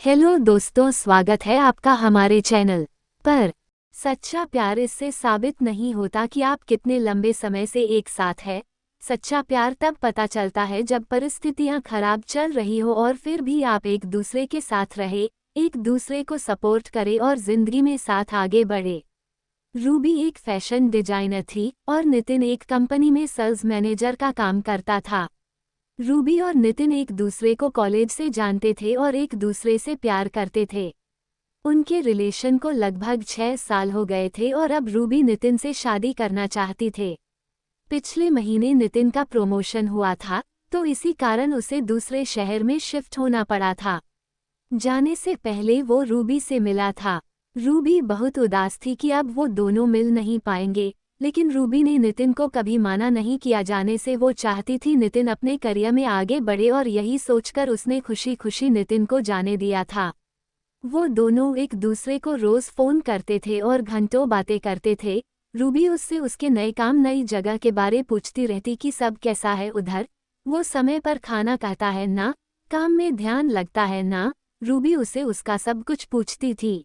Hello दोस्तों, स्वागत है आपका हमारे चैनल पर। सच्चा प्यार इससे साबित नहीं होता कि आप कितने लंबे समय से एक साथ हैं। सच्चा प्यार तब पता चलता है जब परिस्थितियां खराब चल रही हो और फिर भी आप एक दूसरे के साथ रहे, एक दूसरे को सपोर्ट करें और जिंदगी में साथ आगे बढ़े। रूबी एक फैशन डिजाइनर थी और नितिन एक कंपनी में सेल्स मैनेजर का काम करता था। रूबी और नितिन एक दूसरे को कॉलेज से जानते थे और एक दूसरे से प्यार करते थे। उनके रिलेशन को लगभग 6 साल हो गए थे और अब रूबी नितिन से शादी करना चाहती थे। पिछले महीने नितिन का प्रमोशन हुआ था, तो इसी कारण उसे दूसरे शहर में शिफ्ट होना पड़ा था। जाने से पहले वो रूबी से मिला था। रूबी बहुत उदास थी कि अब वो दोनों मिल नहीं पाएंगे, लेकिन रूबी ने नितिन को कभी माना नहीं किया। जाने से वो चाहती थी नितिन अपने करियर में आगे बढ़े और यही सोचकर उसने खुशी खुशी नितिन को जाने दिया था। वो दोनों एक दूसरे को रोज फोन करते थे और घंटों बातें करते थे। रूबी उससे उसके नए काम, नई जगह के बारे पूछती रहती कि सब कैसा है उधर, वो समय पर खाना खाता है ना, काम में ध्यान लगता है ना। रूबी उसे उसका सब कुछ पूछती थी।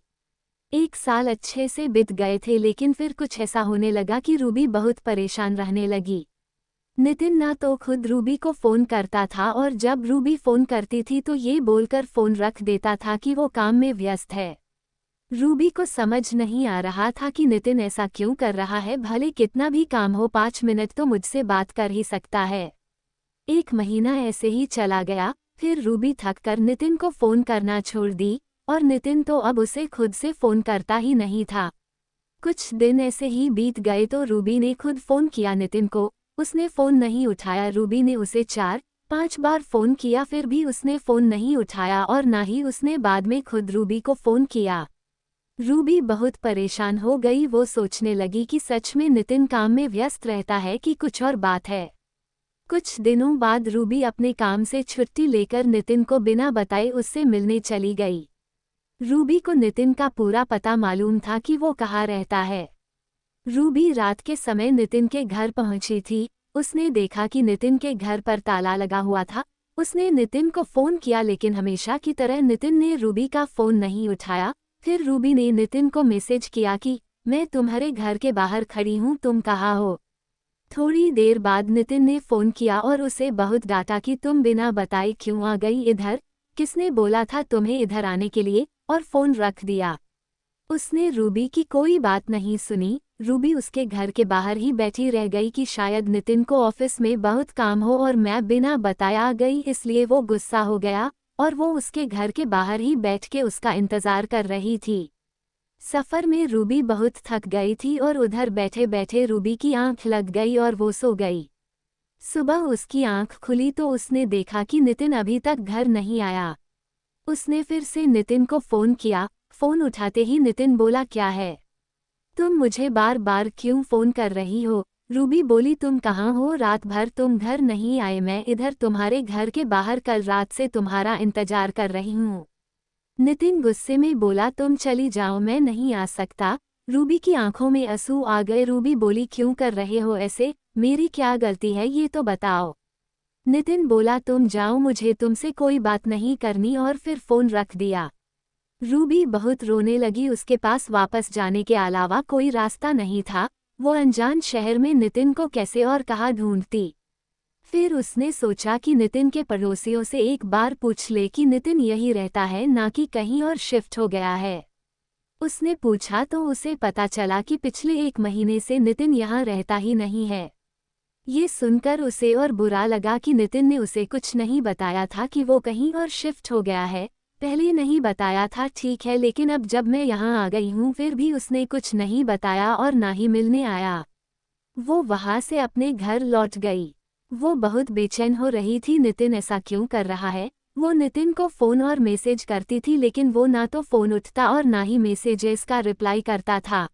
1 साल अच्छे से बीत गए थे, लेकिन फिर कुछ ऐसा होने लगा कि रूबी बहुत परेशान रहने लगी। नितिन ना तो खुद रूबी को फोन करता था और जब रूबी फोन करती थी तो ये बोलकर फोन रख देता था कि वो काम में व्यस्त है। रूबी को समझ नहीं आ रहा था कि नितिन ऐसा क्यों कर रहा है। भले कितना भी काम हो, 5 मिनट तो मुझसे बात कर ही सकता है। 1 महीना ऐसे ही चला गया। फिर रूबी थककर नितिन को फोन करना छोड़ दी और नितिन तो अब उसे खुद से फोन करता ही नहीं था। कुछ दिन ऐसे ही बीत गए तो रूबी ने खुद फोन किया नितिन को। उसने फोन नहीं उठाया। रूबी ने उसे 4-5 बार फोन किया, फिर भी उसने फोन नहीं उठाया और ना ही उसने बाद में खुद रूबी को फोन किया। रूबी बहुत परेशान हो गई। वो सोचने लगी कि सच में नितिन काम में व्यस्त रहता है कि कुछ और बात है। कुछ दिनों बाद रूबी अपने काम से छुट्टी लेकर नितिन को बिना बताए उससे मिलने चली गई। रूबी को नितिन का पूरा पता मालूम था कि वो कहाँ रहता है। रूबी रात के समय नितिन के घर पहुंची थी। उसने देखा कि नितिन के घर पर ताला लगा हुआ था। उसने नितिन को फोन किया, लेकिन हमेशा की तरह नितिन ने रूबी का फोन नहीं उठाया। फिर रूबी ने नितिन को मैसेज किया कि मैं तुम्हारे घर के बाहर खड़ी हूँ, तुम कहाँ हो। थोड़ी देर बाद नितिन ने फोन किया और उसे बहुत डांटा कि तुम बिना बताए क्यों आ गई इधर, किसने बोला था तुम्हें इधर आने के लिए, और फोन रख दिया। उसने रूबी की कोई बात नहीं सुनी। रूबी उसके घर के बाहर ही बैठी रह गई कि शायद नितिन को ऑफिस में बहुत काम हो और मैं बिना बताया आ गई, इसलिए वो गुस्सा हो गया और वो उसके घर के बाहर ही बैठ के उसका इंतजार कर रही थी। सफर में रूबी बहुत थक गई थी और उधर बैठे बैठे रूबी की आंख लग गई और वो सो गई। सुबह उसकी आंख खुली तो उसने देखा कि नितिन अभी तक घर नहीं आया। उसने फिर से नितिन को फोन किया। फोन उठाते ही नितिन बोला, क्या है, तुम मुझे बार बार क्यों फोन कर रही हो। रूबी बोली, तुम कहाँ हो, रात भर तुम घर नहीं आए, मैं इधर तुम्हारे घर के बाहर कल रात से तुम्हारा इंतजार कर रही हूँ। नितिन गुस्से में बोला, तुम चली जाओ, मैं नहीं आ सकता। रूबी की आंखों में आंसू आ गए। रूबी बोली, क्यों कर रहे हो ऐसे, मेरी क्या गलती है ये तो बताओ। नितिन बोला, तुम जाओ, मुझे तुमसे कोई बात नहीं करनी, और फिर फोन रख दिया। रूबी बहुत रोने लगी। उसके पास वापस जाने के अलावा कोई रास्ता नहीं था। वो अनजान शहर में नितिन को कैसे और कहाँ ढूंढती। फिर उसने सोचा कि नितिन के पड़ोसियों से एक बार पूछ ले कि नितिन यही रहता है ना कि कहीं और शिफ्ट हो गया है। उसने पूछा तो उसे पता चला कि पिछले 1 महीने से नितिन यहाँ रहता ही नहीं है। ये सुनकर उसे और बुरा लगा कि नितिन ने उसे कुछ नहीं बताया था कि वो कहीं और शिफ्ट हो गया है। पहले नहीं बताया था ठीक है, लेकिन अब जब मैं यहाँ आ गई हूँ फिर भी उसने कुछ नहीं बताया और ना ही मिलने आया। वो वहाँ से अपने घर लौट गई। वो बहुत बेचैन हो रही थी, नितिन ऐसा क्यों कर रहा है। वो नितिन को फ़ोन और मैसेज करती थी, लेकिन वो ना तो फ़ोन उठता और ना ही मैसेजेस का रिप्लाई करता था।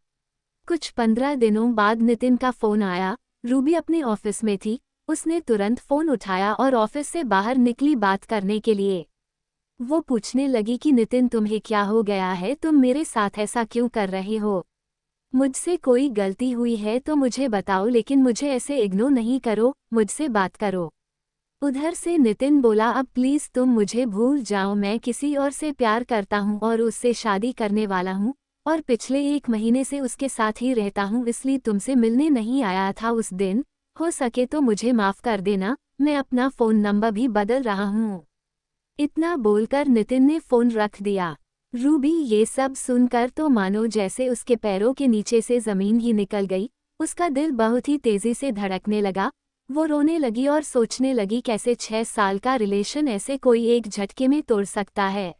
कुछ 15 दिनों बाद नितिन का फ़ोन आया। रूबी अपने ऑफिस में थी। उसने तुरंत फ़ोन उठाया और ऑफिस से बाहर निकली बात करने के लिए। वो पूछने लगी कि नितिन, तुम्हें क्या हो गया है, तुम मेरे साथ ऐसा क्यों कर रहे हो। मुझसे कोई गलती हुई है तो मुझे बताओ, लेकिन मुझे ऐसे इग्नोर नहीं करो, मुझसे बात करो। उधर से नितिन बोला, अब प्लीज तुम मुझे भूल जाओ, मैं किसी और से प्यार करता हूँ और उससे शादी करने वाला हूँ और पिछले 1 महीने से उसके साथ ही रहता हूँ, इसलिए तुमसे मिलने नहीं आया था उस दिन। हो सके तो मुझे माफ कर देना, मैं अपना फ़ोन नंबर भी बदल रहा हूँ। इतना बोलकर नितिन ने फ़ोन रख दिया। रूबी ये सब सुनकर तो मानो जैसे उसके पैरों के नीचे से ज़मीन ही निकल गई। उसका दिल बहुत ही तेज़ी से धड़कने लगा। वो रोने लगी और सोचने लगी कैसे 6 साल का रिलेशन ऐसे कोई एक झटके में तोड़ सकता है।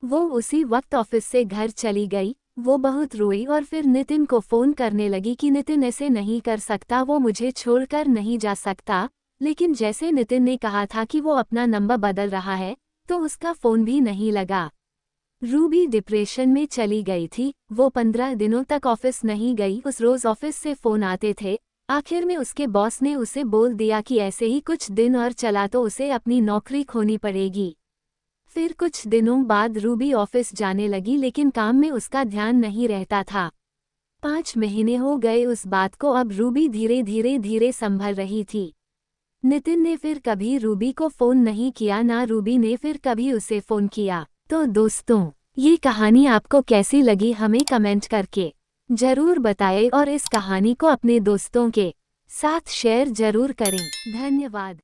वो उसी वक्त ऑफिस से घर चली गई। वो बहुत रोई और फिर नितिन को फ़ोन करने लगी कि नितिन ऐसे नहीं कर सकता, वो मुझे छोड़कर नहीं जा सकता। लेकिन जैसे नितिन ने कहा था कि वो अपना नंबर बदल रहा है, तो उसका फ़ोन भी नहीं लगा। रूबी डिप्रेशन में चली गई थी। वो 15 दिनों तक ऑफिस नहीं गई। उस रोज़ ऑफिस से फ़ोन आते थे। आखिर में उसके बॉस ने उसे बोल दिया कि ऐसे ही कुछ दिन और चला तो उसे अपनी नौकरी खोनी पड़ेगी। फिर कुछ दिनों बाद रूबी ऑफिस जाने लगी, लेकिन काम में उसका ध्यान नहीं रहता था। 5 महीने हो गए उस बात को। अब रूबी धीरे संभल रही थी। नितिन ने फिर कभी रूबी को फ़ोन नहीं किया, ना रूबी ने फिर कभी उसे फ़ोन किया। तो दोस्तों, ये कहानी आपको कैसी लगी हमें कमेंट करके ज़रूर बताएं और इस कहानी को अपने दोस्तों के साथ शेयर ज़रूर करें। धन्यवाद।